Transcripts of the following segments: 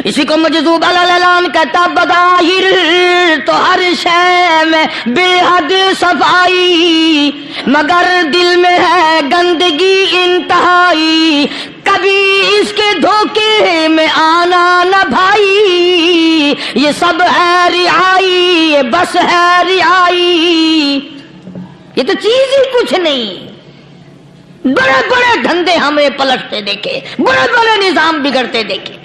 اسی کو مجذوب الالان کہتا بظاہر تو ہر شے میں بے حد صفائی، مگر دل میں ہے گندگی انتہائی، کبھی اس کے دھوکے میں آنا نہ بھائی، یہ سب ہے رعائی، یہ بس ہے رعائی، یہ تو چیز ہی کچھ نہیں۔ بڑے بڑے دھندے ہمیں پلٹتے دیکھے، بڑے بڑے نظام بگڑتے دیکھے۔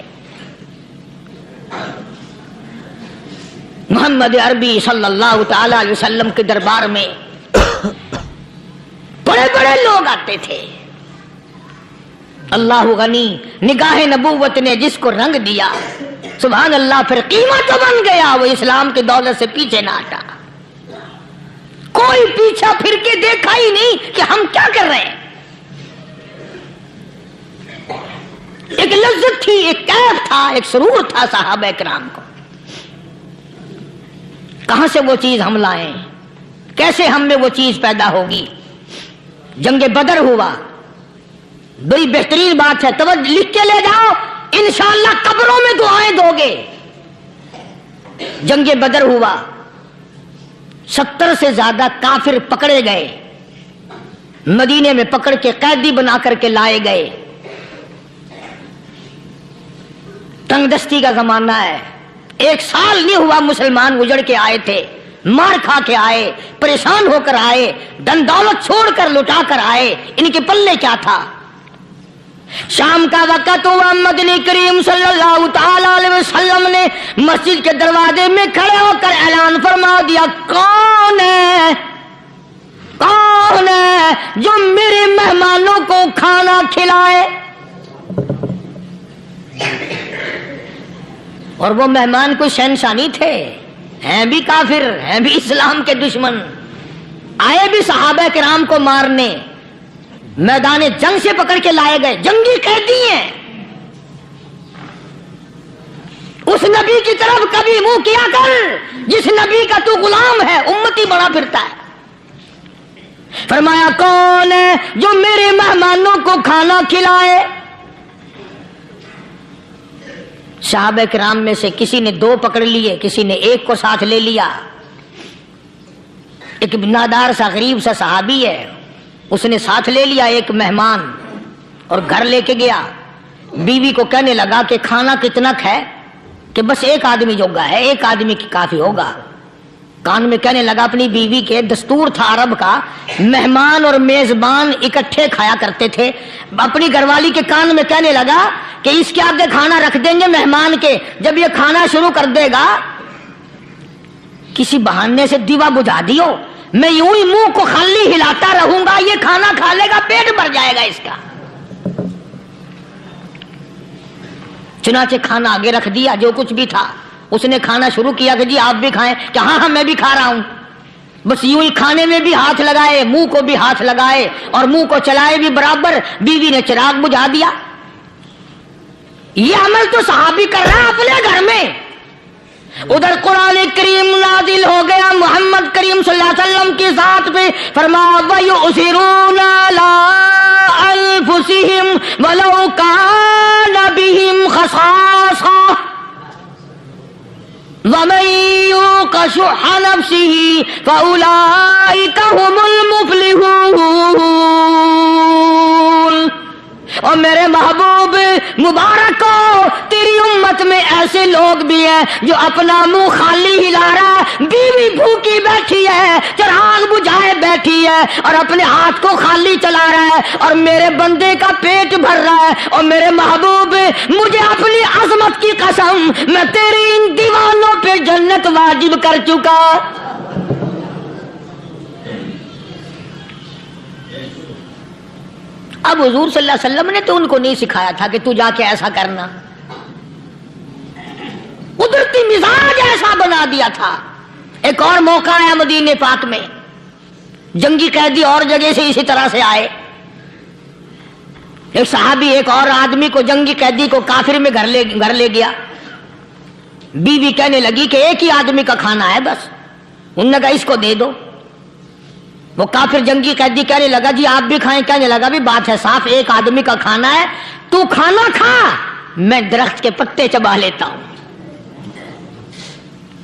محمد عربی صلی اللہ تعالی علیہ وسلم کے دربار میں بڑے بڑے لوگ آتے تھے۔ اللہ غنی، نگاہ نبوت نے جس کو رنگ دیا، سبحان اللہ، پھر قیمت بن گیا، وہ اسلام کی دولت سے پیچھے نہ ہٹا۔ کوئی پیچھا پھر کے دیکھا ہی نہیں کہ ہم کیا کر رہے ہیں۔ ایک لذت تھی، ایک کیف تھا، ایک سرور تھا صحابہ کرام کو۔ کہاں سے وہ چیز ہم لائیں؟ کیسے ہم میں وہ چیز پیدا ہوگی؟ جنگ بدر ہوا، بڑی بہترین بات ہے، توجہ لکھ کے لے جاؤ، انشاءاللہ قبروں میں دعائیں دو گے۔ جنگ بدر ہوا، 70 سے زیادہ کافر پکڑے گئے، مدینے میں پکڑ کے قیدی بنا کر کے لائے گئے۔ تنگ دستی کا زمانہ ہے، 1 سال نہیں ہوا مسلمان اجڑ کے آئے تھے، مار کھا کے آئے، پریشان ہو کر آئے، دن دولت چھوڑ کر لٹا کر آئے، ان کے پلے کیا تھا؟ شام کا وقت ہوا، مدنی کریم صلی اللہ تعالی علیہ وسلم نے مسجد کے دروازے میں کھڑے ہو کر اعلان فرما دیا، کون ہے، کون ہے جو میرے مہمانوں کو کھانا کھلائے؟ اور وہ مہمان کوئی شہنشاہ نہیں تھے، ہیں بھی کافر، ہیں بھی اسلام کے دشمن، آئے بھی صحابہ کرام کو مارنے، میدان جنگ سے پکڑ کے لائے گئے، جنگی قیدی ہیں۔ اس نبی کی طرف کبھی منہ کیا کر جس نبی کا تو غلام ہے، امتی بنا پھرتا ہے۔ فرمایا کون ہے جو میرے مہمانوں کو کھانا کھلائے؟ صحابہ کرام میں سے کسی نے 2 پکڑ لیے، کسی نے 1 کو ساتھ لے لیا۔ ایک نادار سا غریب سا صحابی ہے، اس نے ساتھ لے لیا ایک مہمان اور گھر لے کے گیا۔ بیوی کو کہنے لگا کہ کھانا کتنا ہے؟ کہ بس 1 آدمی جوگا ہے، 1 آدمی کی کافی ہوگا۔ کان میں کہنے لگا اپنی بیوی کے، دستور تھا عرب کا، مہمان اور میزبان اکٹھے کھایا کرتے تھے۔ اپنی گھر والی کے کان میں کہنے لگا کہ اس کے آگے کھانا رکھ دیں گے مہمان کے، جب یہ کھانا شروع کر دے گا کسی بہانے سے دیوا بجھا دیو، میں یوں ہی منہ کو خالی ہلاتا رہوں گا، یہ کھانا کھا لے گا، پیٹ بھر جائے گا اس کا۔ چنانچہ کھانا آگے رکھ دیا، جو کچھ بھی تھا۔ اس نے کھانا شروع کیا کہ جی آپ بھی کھائیں، کہ ہاں ہاں میں بھی کھا رہا ہوں۔ بس یوں ہی کھانے میں بھی ہاتھ لگائے، منہ کو بھی ہاتھ لگائے اور منہ کو چلائے بھی برابر۔ بیوی نے چراغ بجھا دیا۔ یہ عمل تو صحابی کر رہا ہے اپنے گھر میں۔ ادھر قرآن کریم نازل ہو گیا محمد کریم صلی اللہ علیہ وسلم کی ذات پہ، فرمایا وَيُؤْثِرُونَ عَلَىٰ أَنفُسِهِمْ وَلَوْ كَانَ بِهِمْ خَصَاصَةٌ وَمَن يُوقَ شُحَّ نَفْسِهِ فَأُولَٰئِكَ هُمُ الْمُفْلِحُونَ۔ اور میرے محبوب مبارک ہو، تیری امت میں ایسے لوگ بھی ہیں جو اپنا منہ خالی ہلا رہا ہے، بیوی بھوکی بیٹھی ہے، چراغ بجھائے بیٹھی ہے اور اپنے ہاتھ کو خالی چلا رہا ہے اور میرے بندے کا پیٹ بھر رہا ہے۔ اور میرے محبوب مجھے اپنی عظمت کی قسم، میں تیری ان دیوانوں پہ جنت واجب کر چکا۔ اب حضور صلی اللہ علیہ وسلم نے تو ان کو نہیں سکھایا تھا کہ تو جا کے ایسا کرنا، قدرتی مزاج ایسا بنا دیا تھا۔ ایک اور موقع آیا مدینے پاک میں، جنگی قیدی اور جگہ سے اسی طرح سے آئے۔ ایک صحابی ایک اور آدمی کو، جنگی قیدی کو کافر میں گھر لے گیا۔ بیوی کہنے لگی کہ 1 ہی آدمی کا کھانا ہے بس، انہوں نے کہا اس کو دے دو۔ وہ کافر جنگی قیدی کہنے لگا جی آپ بھی کھائیں، کہنے لگا بھی بات ہے صاف، 1 آدمی کا کھانا ہے، تو کھانا کھا، میں درخت کے پتے چبا لیتا ہوں.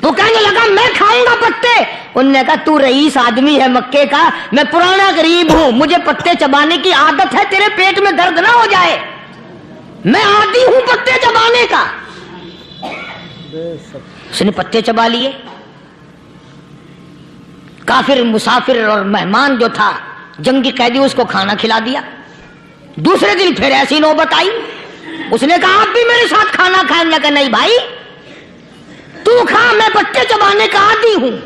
تو کہنے لگا میں کھاؤں گا پتے. انہوں نے کہا تو رئیس آدمی ہے مکے کا, میں پرانا غریب ہوں, مجھے پتے چبانے کی عادت ہے, تیرے پیٹ میں درد نہ ہو جائے, میں عادی ہوں پتے چبانے کا. اس نے پتے چبا لیے. کافر مسافر اور مہمان جو تھا جنگی قیدی, اس کو کھانا کھلا دیا. دوسرے دن پھر ایسی نوبت آئی, اس نے کہا آپ بھی میرے ساتھ کھانا کھائیں. نے کہا نہیں بھائی تو کھا, میں پتے چبانے کا عادی ہوں.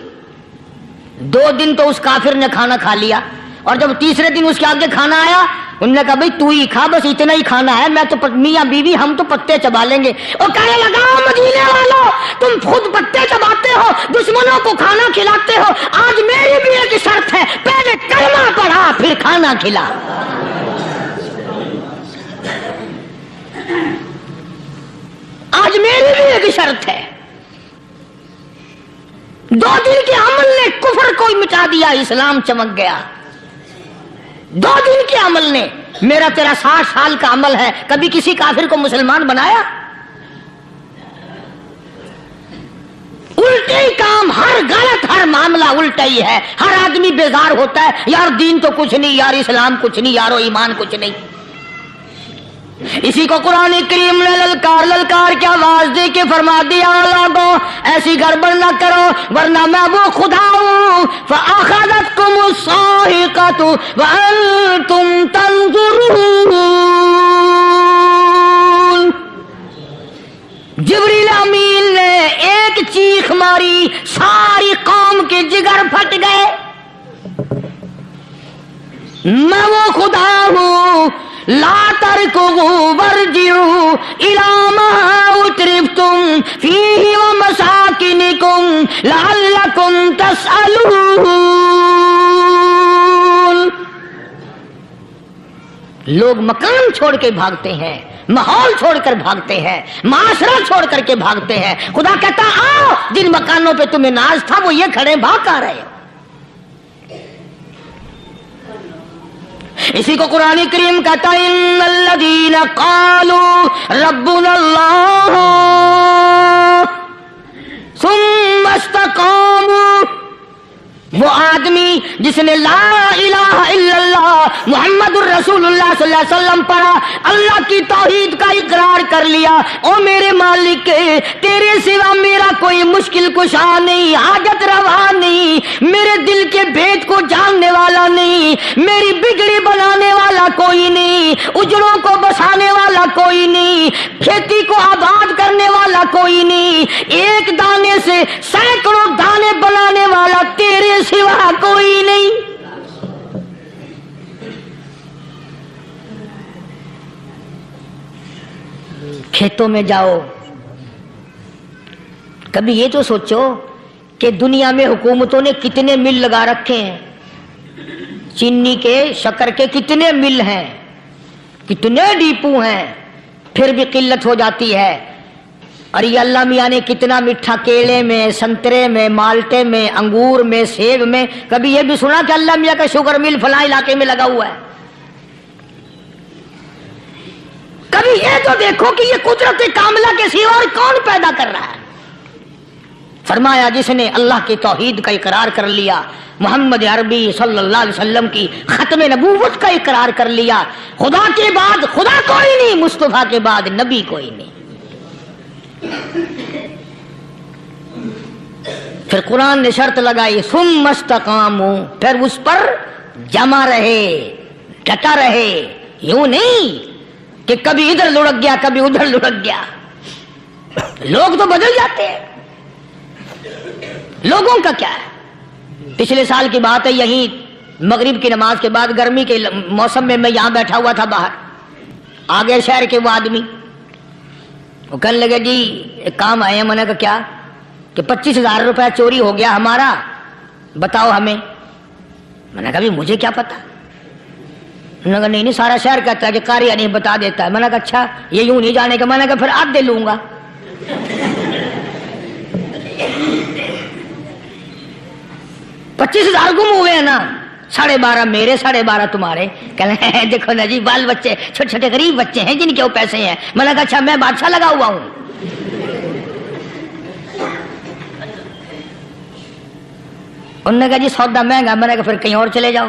2 دن تو اس کافر نے کھانا کھا لیا, اور جب تیسرے دن اس کے آگے کھانا آیا, انہوں نے کہا بھائی تو ہی کھا, بس اتنا ہی کھانا ہے, میں تو میاں بیوی ہم تو پتے چبا لیں گے. اور کہنے لگا مدینے والوں تم خود پتے چباتے ہو, دشمنوں کو کھانا کھلاتے ہو, آج میری بھی ایک شرط ہے, پہلے کلمہ پڑھا پھر کھانا کھلا. آج میری بھی ایک شرط ہے. 2 دن کے عمل نے کفر کو مٹا دیا, اسلام چمک گیا. 2 دن کے عمل نے, میرا تیرا 60 سال کا عمل ہے, کبھی کسی کافر کو مسلمان بنایا؟ الٹے ہی کام, ہر غلط, ہر معاملہ الٹا ہی ہے. ہر آدمی بیزار ہوتا ہے, یار دین تو کچھ نہیں, یار اسلام کچھ نہیں, یارو ایمان کچھ نہیں. اسی کو قرآن کریم نے للکار کے آواز دے کے فرما دیا, لوگوں ایسی گڑبڑ نہ کرو ورنہ میں وہ خدا ہوں. فَأَخَذَتْكُمُ الصَّاعِقَةُ وَأَنْتُمْ تَنظُرُونَ. جبریل امین نے ایک چیخ ماری, ساری قوم کے جگر پھٹ گئے. میں وہ خدا ہوں, لا تركضوا وارجعوا إلى ما أترفتم فيه ومساكنكم لعلكم تسألون. لوگ مکان چھوڑ کے بھاگتے ہیں, ماحول چھوڑ کر بھاگتے ہیں, معاشرہ چھوڑ کر کے بھاگتے ہیں. خدا کہتا آؤ, جن مکانوں پہ تمہیں ناز تھا وہ یہ کھڑے بھاگ آ رہے. اسی کو قرآن کریم کہتا ہے ان الذین قالوا ربنا اللہ ثم استقاموا. وہ آدمی جس نے لا الہ الا اللہ محمد الرسول اللہ صلی اللہ علیہ وسلم پڑھا, اللہ کی توحید کا اقرار کر لیا, او میرے مالک تیرے سوا میرا کوئی مشکل کشا نہیں, حاجت روا نہیں, میرے دل کے بھید کو جاننے والا نہیں, میری بگڑی بنانے والا کوئی نہیں, اجڑوں کو بسانے والا کوئی نہیں, کھیتی کو آباد کرنے والا کوئی نہیں, ایک دانے سے سینکڑوں دانے بنانے والا تیرے سوا کوئی نہیں. کھیتوں میں جاؤ, کبھی یہ تو سوچو کہ دنیا میں حکومتوں نے کتنے مل لگا رکھے ہیں, چینی کے, شکر کے کتنے مل ہیں, کتنے ڈیپو ہیں, پھر بھی قلت ہو جاتی ہے. اور یہ اللہ میاں نے کتنا میٹھا کیلے میں, سنترے میں, مالٹے میں, انگور میں, سیب میں. کبھی یہ بھی سنا کہ اللہ میاں کا شوگر مل فلاں علاقے میں لگا ہوا ہے؟ کبھی یہ تو دیکھو کہ یہ قدرت کاملہ کے سوا اور کون پیدا کر رہا ہے. فرمایا جس نے اللہ کی توحید کا اقرار کر لیا, محمد عربی صلی اللہ علیہ وسلم کی ختم نبوت کا اقرار کر لیا, خدا کے بعد خدا کوئی نہیں, مصطفیٰ کے بعد نبی کوئی نہیں. پھر قرآن نے شرط لگائی ثم استقاموا, پھر اس پر جمع رہے, ڈٹا رہے. یوں نہیں کہ کبھی ادھر لڑک گیا کبھی ادھر لڑک گیا. لوگ تو بدل جاتے ہیں, لوگوں کا کیا ہے. پچھلے سال کی بات ہے, یہیں مغرب کی نماز کے بعد گرمی کے موسم میں میں یہاں بیٹھا ہوا تھا باہر, آگے شہر کے وہ آدمی وہ کہنے لگے جی ایک کام آئے ہیں. میں نے کہا کیا؟ کہ 25,000 روپے چوری ہو گیا ہمارا, بتاؤ ہمیں. میں نے کہا بھی مجھے کیا پتا. انہوں نے کہا نہیں سارا شہر کہتا ہے کہ قاریہ نہیں بتا دیتا ہے. میں نے کہا اچھا یہ یوں نہیں جانے کا. میں نے کہا پھر آدھے لوں گا. 25,000 گم ہوئے ہیں نا, 12.5 میرے 12.5 تمہارے. کہنے دیکھو نا جی بال بچے چھوٹے چھوٹے غریب بچے ہیں جن کے وہ پیسے ہیں. میں نے کہا اچھا میں بادشاہ لگا ہوا ہوں. انہوں نے کہا جی سودا مہنگا. میں نے کہا پھر کہیں اور چلے جاؤ.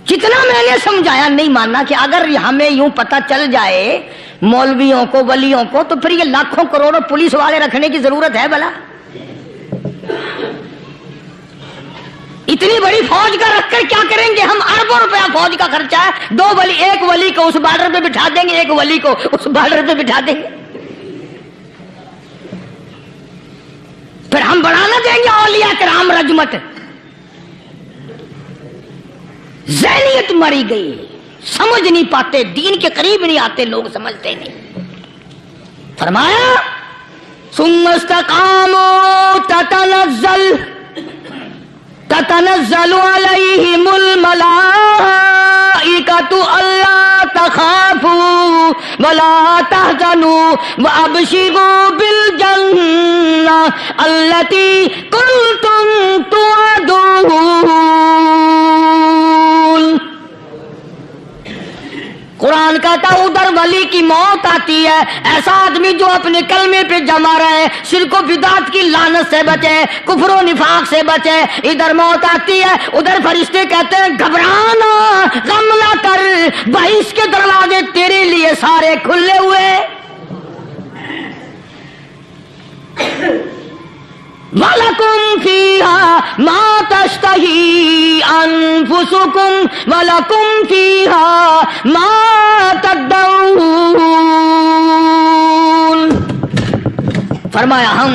جتنا میں نے سمجھایا نہیں ماننا کہ اگر ہمیں یوں پتہ چل جائے مولویوں کو ولیوں کو تو پھر یہ لاکھوں کروڑوں پولیس والے رکھنے کی ضرورت ہے بھلا؟ اتنی بڑی فوج کا رکھ کر کیا کریں گے ہم؟ اربوں روپیہ فوج کا خرچہ ہے. 2 ولی، ایک ولی کو اس بارڈر پہ بٹھا دیں گے، ایک ولی کو اس بارڈر پہ بٹھا دیں گے. پھر ہم بڑھانا دیں گے اولیاء کرام رجمت. ذہنیت مری گئی، سمجھ نہیں پاتے، دین کے قریب نہیں آتے لوگ، سمجھتے نہیں. فرمایا ثم استقاموا تتنزل علیہم الملائکۃ الا تخافوا ولا تحزنوا وابشروا بالجنہ التی کنتم توعدون. قرآن کہتا ہے ادھر ولی کی موت آتی ہے، ایسا آدمی جو اپنے کلمے پہ جمع رہے، شرک و بدعت کی لعنت سے بچے، کفر و نفاق سے بچے. ادھر موت آتی ہے، ادھر فرشتے کہتے ہیں گھبرانا، غم نہ کر، بہشت کے دروازے تیرے لیے سارے کھلے ہوئے. وَلَكُمْ فِيهَا مَا تَشْتَهِي أَنفُسُكُمْ وَلَكُمْ فِيهَا مَا تَدَّعُونَ. فرمایا ہم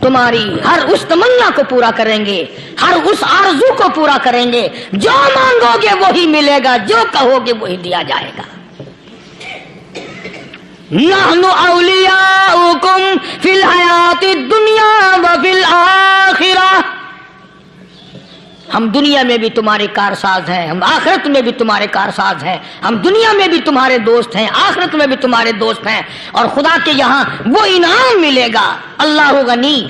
تمہاری ہر اس تمنا کو پورا کریں گے، ہر اس آرزو کو پورا کریں گے. جو مانگو گے وہی ملے گا، جو کہو گے وہی دیا جائے گا. نحن اولیاؤکم فی الحیات الدنیا وفی الآخرہ. ہم دنیا میں بھی تمہارے کارساز ہیں، ہم آخرت میں بھی تمہارے کارساز ہیں. ہم دنیا میں بھی تمہارے دوست ہیں، آخرت میں بھی تمہارے دوست ہیں. اور خدا کے یہاں وہ انعام ملے گا. اللہ غنی،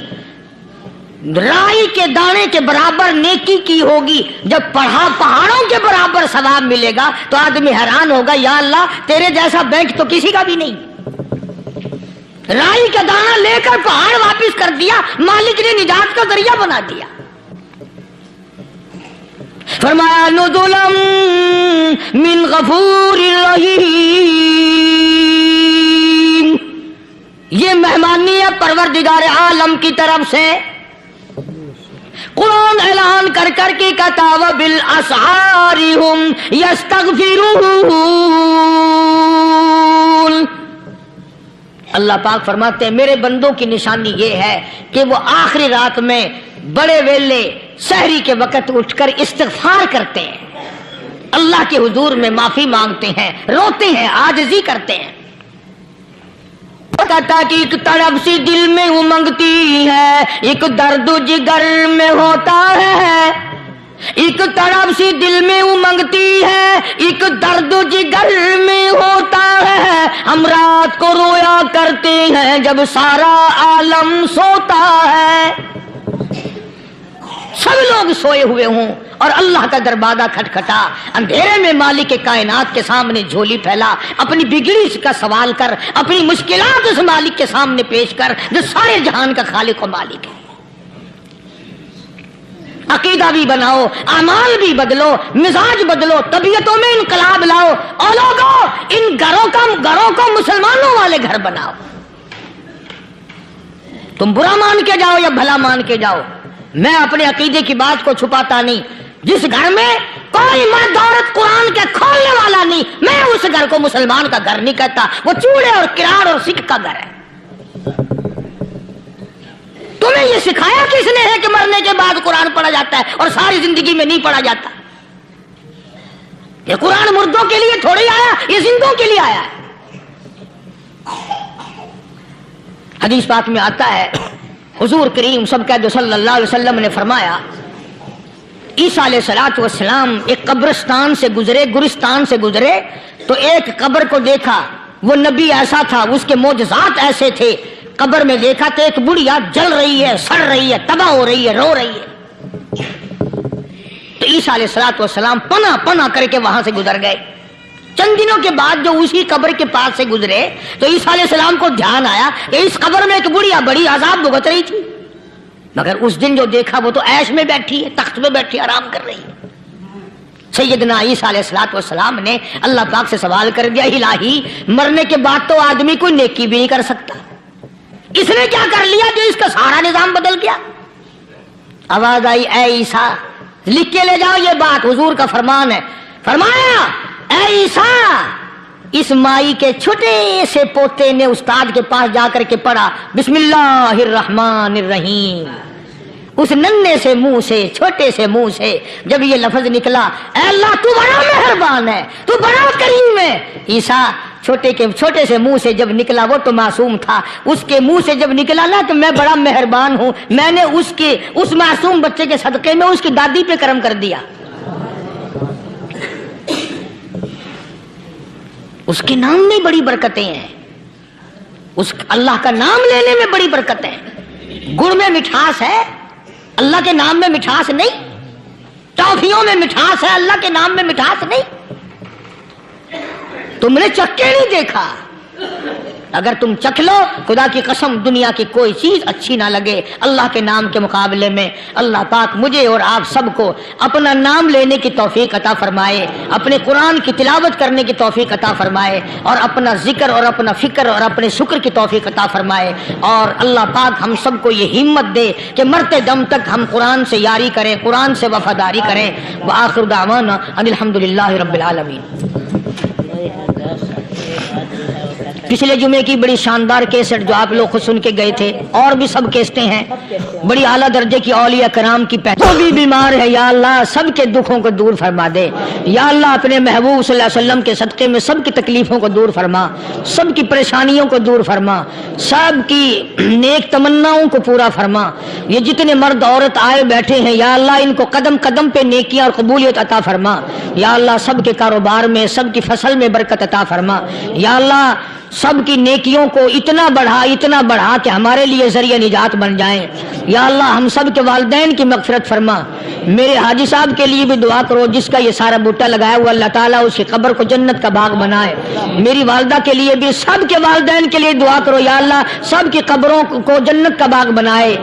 رائی کے دانے کے برابر نیکی کی ہوگی، جب پہاڑوں کے برابر ثواب ملے گا تو آدمی حیران ہوگا، یا اللہ تیرے جیسا بینک تو کسی کا بھی نہیں. رائی کا دانہ لے کر پہاڑ واپس کر دیا، مالک نے نجات کا ذریعہ بنا دیا. فرمایا نزلا من غفور رحیم. یہ مہمانی ہے پروردگار عالم کی طرف سے. قرآن اعلان کر کر کے کہتا وبالاسحار ہم یستغفرون. اللہ پاک فرماتے ہیں میرے بندوں کی نشانی یہ ہے کہ وہ آخری رات میں بڑے ویلے سحری کے وقت اٹھ کر استغفار کرتے ہیں، اللہ کے حضور میں معافی مانگتے ہیں، روتے ہیں، عاجزی کرتے ہیں. کہتا کہ ایک تڑپ سی دل میں امنگتی ہے، ایک درد جگر میں ہوتا ہے. ایک تڑپ سی دل میں امنگتی ہے، ایک درد جگر میں ہوتا ہے. ہم رات کو رویا کرتے ہیں جب سارا عالم سوتا ہے. سب لوگ سوئے ہوئے ہوں اور اللہ کا دروازہ کھٹکھٹا، اندھیرے میں مالک کائنات کے سامنے جھولی پھیلا، اپنی بگڑی کا سوال کر، اپنی مشکلات اس مالک کے سامنے پیش کر جو سارے جہان کا خالق و مالک ہے. عقیدہ بھی بناؤ، اعمال بھی بدلو، مزاج بدلو، طبیعتوں میں انقلاب لاؤ. اور لوگوں ان گھروں کو مسلمانوں والے گھر بناؤ. تم برا مان کے جاؤ یا بھلا مان کے جاؤ، میں اپنے عقیدے کی بات کو چھپاتا نہیں. جس گھر میں کوئی مرد عورت قرآن کے کھولنے والا نہیں، میں اس گھر کو مسلمان کا گھر نہیں کہتا، وہ چوڑے اور کراڑ اور سکھ کا گھر ہے. تمہیں یہ سکھایا کس نے ہے کہ مرنے کے بعد قرآن پڑھا جاتا ہے اور ساری زندگی میں نہیں پڑھا جاتا؟ یہ قرآن مردوں کے لیے تھوڑی آیا، یہ زندوں کے لیے آیا ہے. حدیث پاک میں آتا ہے حضور کریم سب کہہ دو صلی اللہ علیہ وسلم نے فرمایا عیسیٰ علیہ الصلوۃ والسلام ایک قبرستان سے گزرے، گورستان سے گزرے تو ایک قبر کو دیکھا. وہ نبی ایسا تھا، اس کے معجزات ایسے تھے. قبر میں دیکھا تو ایک بڑھیا جل رہی ہے، سڑ رہی ہے، تباہ ہو رہی ہے، رو رہی ہے. تو عیسیٰ علیہ السلام پناہ پناہ کر کے وہاں سے گزر گئے. چند دنوں کے بعد جو اسی قبر کے پاس سے گزرے تو عیسیٰ علیہ السلام کو دھیان آیا کہ اس قبر میں ایک بڑھیا بڑی عذاب بھگت رہی تھی، مگر اس دن جو دیکھا وہ تو عیش میں بیٹھی ہے، تخت پہ بیٹھی آرام کر رہی ہے. سیدنا عیسیٰ علیہ السلام نے اللہ پاک سے سوال کر دیا، الہی مرنے کے بعد تو آدمی کوئی نیکی بھی نہیں کر سکتا، اس نے کیا کر لیا جو اس کا سارا نظام بدل گیا؟ آواز آئی، اے عیسیٰ لکھ کے لے جاؤ، یہ بات حضور کا فرمان ہے. فرمایا، اے عیسیٰ اس مائی کے چھوٹے سے پوتے نے استاد کے پاس جا کر کے پڑھا بسم اللہ الرحمن الرحیم. اس ننھے سے منہ سے، چھوٹے سے منہ سے جب یہ لفظ نکلا، اے اللہ تو بڑا مہربان ہے، تو بڑا کریم ہے. عیسیٰ چھوٹے سے منہ سے جب نکلا، وہ تو معصوم تھا، اس کے منہ سے جب نکلا نا کہ میں بڑا مہربان ہوں، میں نے اس معصوم بچے کے صدقے میں اس کی دادی پہ کرم کر دیا. اس کے نام میں بڑی برکتیں ہیں، اس اللہ کا نام لینے میں بڑی برکت ہے. گڑ میں مٹھاس ہے، اللہ کے نام میں مٹھاس نہیں. ٹافیوں میں مٹھاس ہے، اللہ کے نام میں مٹھاس نہیں. تم نے چکھ کے نہیں دیکھا، اگر تم چکھ لو خدا کی قسم دنیا کی کوئی چیز اچھی نہ لگے اللہ کے نام کے مقابلے میں. اللہ پاک مجھے اور آپ سب کو اپنا نام لینے کی توفیق عطا فرمائے، اپنے قرآن کی تلاوت کرنے کی توفیق عطا فرمائے، اور اپنا ذکر اور اپنا فکر اور اپنے شکر کی توفیق عطا فرمائے. اور اللہ پاک ہم سب کو یہ ہمت دے کہ مرتے دم تک ہم قرآن سے یاری کریں، قرآن سے وفاداری کریں. وآخر دعوانا ان الحمدللہ رب العالمین. پچھلے جمعے کی بڑی شاندار کیسٹ جو آپ لوگ خود سن کے گئے تھے، اور بھی سب کیسٹیں ہیں، بڑی اعلیٰ درجے کی اولیاء کرام کی پہچان. جو بھی بیمار ہے یا اللہ سب کے دکھوں کو دور فرما دے. یا اللہ اپنے محبوب صلی اللہ علیہ وسلم کے صدقے میں سب کی تکلیفوں کو دور فرما، سب کی پریشانیوں کو دور فرما، سب کی نیک تمناؤں کو پورا فرما. یہ جتنے مرد عورت آئے بیٹھے ہیں یا اللہ ان کو قدم قدم پہ نیکیاں اور قبولیت عطا فرما. یا اللہ سب کے کاروبار میں، سب کی فصل میں برکت عطا فرما. یا اللہ سب کی نیکیوں کو اتنا بڑھا کہ ہمارے لیے ذریعہ نجات بن جائیں. یا اللہ ہم سب کے والدین کی مغفرت فرما. میرے حاجی صاحب کے لیے بھی دعا کرو جس کا یہ سارا بوٹا لگایا ہوا، اللہ تعالیٰ اس کی قبر کو جنت کا باغ بنائے. میری والدہ کے لیے بھی، سب کے والدین کے لیے دعا کرو یا اللہ سب کی قبروں کو جنت کا باغ بنائے.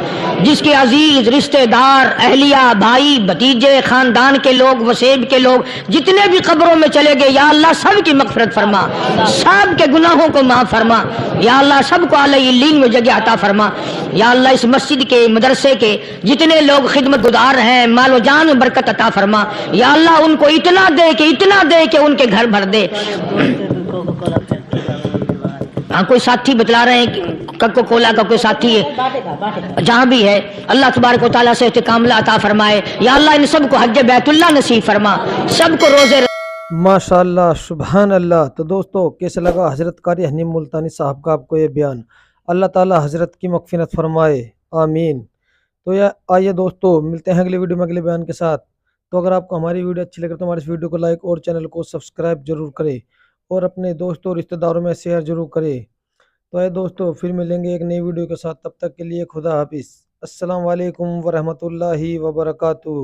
جس کے عزیز رشتہ دار، اہلیہ، بھائی، بھتیجے، خاندان کے لوگ، وسیب کے لوگ جتنے بھی قبروں میں چلے گئے یا اللہ سب کی مغفرت فرما، سب کے گناہوں کو معاف فرما. یا اللہ سب کو اعلی علین میں جگہ عطا فرما. یا اللہ اس مسجد کے، مدرسے کے جتنے لوگ خدمت گزار ہیں مال و جان میں برکت عطا فرما. یا اللہ ان کو اتنا دے کہ ان کے گھر بھر دے. ہاں کوئی ساتھی بتلا رہے ہیں کوکو کولا کا کوئی ساتھی ہے جہاں بھی ہے، اللہ تبارک و تعالیٰ سے کاملہ عطا فرمائے. یا اللہ ان سب کو حج بیت اللہ نصیب فرما، سب کو روزے. ماشاء اللہ، سبحان اللہ. تو دوستو کیسے لگا حضرت قاری حنیم ملتانی صاحب کا آپ کو یہ بیان؟ اللہ تعالیٰ حضرت کی مغفرت فرمائے، آمین. تو آئیے دوستو ملتے ہیں اگلی ویڈیو میں اگلے بیان کے ساتھ. تو اگر آپ کو ہماری ویڈیو اچھی لگے تو ہماری اس ویڈیو کو لائک اور چینل کو سبسکرائب ضرور کرے، اور اپنے دوستوں اور رشتہ داروں میں شیئر ضرور کرے. تو اے دوستو پھر ملیں گے ایک نئی ویڈیو کے ساتھ، تب تک کے لیے خدا حافظ. السلام علیکم ورحمۃ اللہ وبرکاتہ.